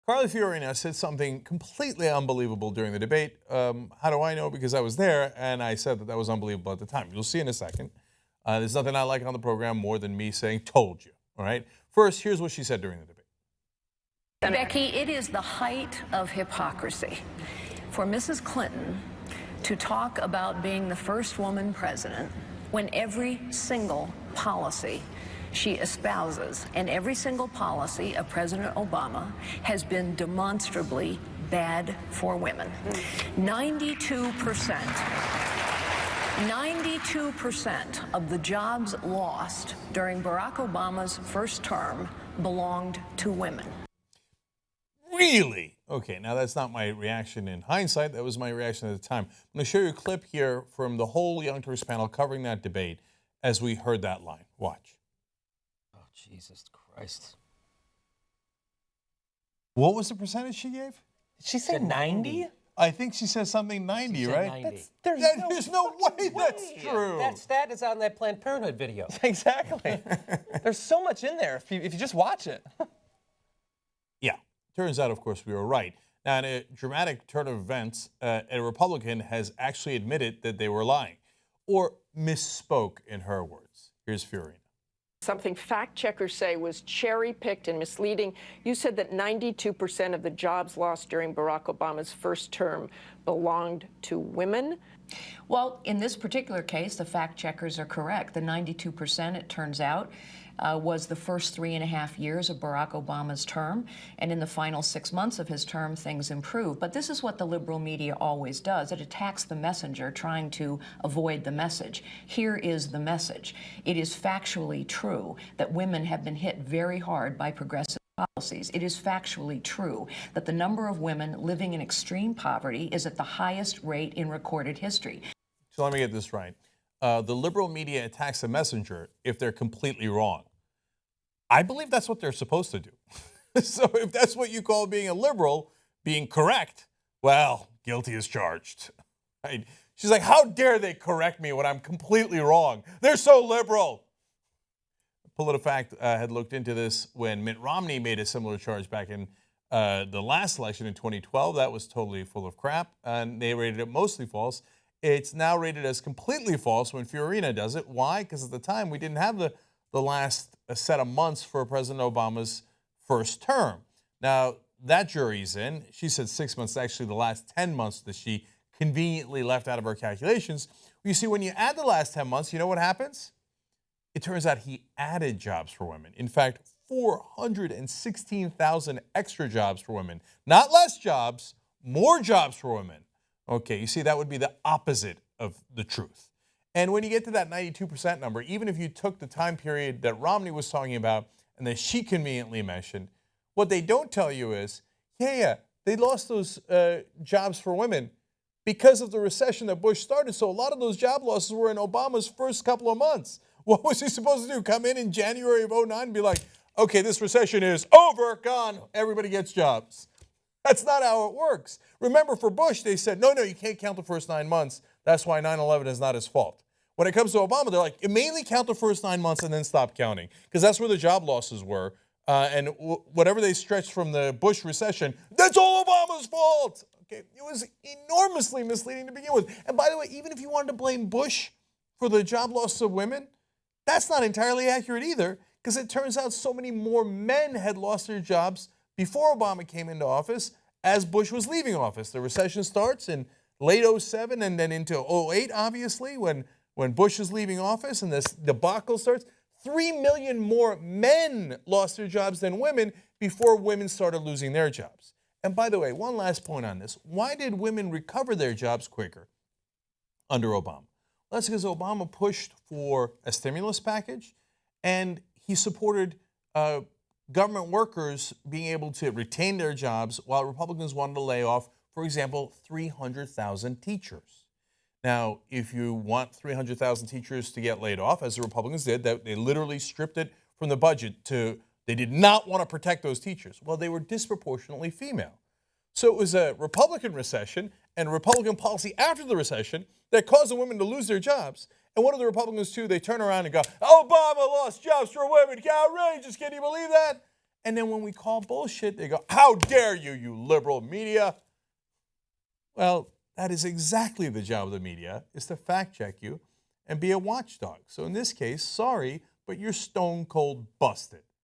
Carly Fiorina said something completely unbelievable during the debate. How do I know? Because I was there, and I said that was unbelievable at the time. You'll see in a second. There's nothing I like on the program more than me saying, told you, all right? First, here's what she said during the debate. Becky, it is the height of hypocrisy for Mrs. Clinton to talk about being the first woman president when every single policy she espouses and every single policy of President Obama has been demonstrably bad for women. 92% of the jobs lost during Barack Obama's first term belonged to women. Really? Okay, now that's not my reaction in hindsight. That was my reaction at the time. I'm going to show you a clip here from the whole Young Turks panel covering that debate as we heard that line. Watch. Oh, Jesus Christ. What was the percentage she gave? She said 90? I think she said something 90, She said right? 90. There's no way that's true. That stat is on that Planned Parenthood video. Exactly. There's so much in there if you just watch it. Yeah. Turns out, of course, we were right. Now, in a dramatic turn of events, a Republican has actually admitted that they were lying, or misspoke in her words. Here's Fiorina. Something fact checkers say was cherry-picked and misleading. You said that 92% of the jobs lost during Barack Obama's first term belonged to women. Well, in this particular case, the fact checkers are correct. The 92%, it turns out, was the first 3.5 years of Barack Obama's term, and in the final 6 months of his term, things improved. But this is what the liberal media always does. It attacks the messenger, trying to avoid the message. Here is the message. It is factually true that women have been hit very hard by progressive policies. It is factually true that the number of women living in extreme poverty is at the highest rate in recorded history. So let me get this right. The liberal media attacks the messenger if they're completely wrong. I believe that's what they're supposed to do. So if that's what you call being a liberal, being correct, well, guilty as charged. Right? She's like, how dare they correct me when I'm completely wrong? They're so liberal. PolitiFact had looked into this when Mitt Romney made a similar charge back in the last election in 2012. That was totally full of crap, and they rated it mostly false. It's now rated as completely false when Fiorina does it. Why? Because at the time, we didn't have the last set of months for President Obama's first term. Now, that jury's in. She said 6 months, actually the last 10 months that she conveniently left out of her calculations. You see, when you add the last 10 months, you know what happens? It turns out he added jobs for women. In fact, 416,000 extra jobs for women. Not less jobs, more jobs for women. Okay, you see, that would be the opposite of the truth. And when you get to that 92% number, even if you took the time period that Romney was talking about and that she conveniently mentioned, what they don't tell you is, they lost those jobs for women because of the recession that Bush started. So a lot of those job losses were in Obama's first couple of months. What was he supposed to do? Come in January of 2009 and be like, okay, this recession is over, gone, everybody gets jobs. That's not how it works. Remember, for Bush, they said, no, you can't count the first 9 months. That's why 9/11 is not his fault. When it comes to Obama, they're like, mainly count the first 9 months and then stop counting, because that's where the job losses were. And whatever they stretched from the Bush recession, that's all Obama's fault. Okay, it was enormously misleading to begin with. And by the way, even if you wanted to blame Bush for the job loss of women, that's not entirely accurate either, because it turns out so many more men had lost their jobs before Obama came into office as Bush was leaving office. The recession starts in late 2007 and then into 2008, obviously, when Bush is leaving office and this debacle starts. 3 million more men lost their jobs than women before women started losing their jobs. And by the way, one last point on this. Why did women recover their jobs quicker under Obama? Well, that's because Obama pushed for a stimulus package, and he supported government workers being able to retain their jobs while Republicans wanted to lay off, for example, 300,000 teachers. Now, if you want 300,000 teachers to get laid off, as the Republicans did, they literally stripped it from the budget they did not want to protect those teachers. Well, they were disproportionately female. So it was a Republican recession and Republican policy after the recession that caused the women to lose their jobs. And what do the Republicans do? They turn around and go, Obama lost jobs for women. Outrageous. Can you believe that? And then when we call bullshit, they go, how dare you, you liberal media? Well, that is exactly the job of the media, is to fact check you and be a watchdog. So in this case, sorry, but you're stone cold busted.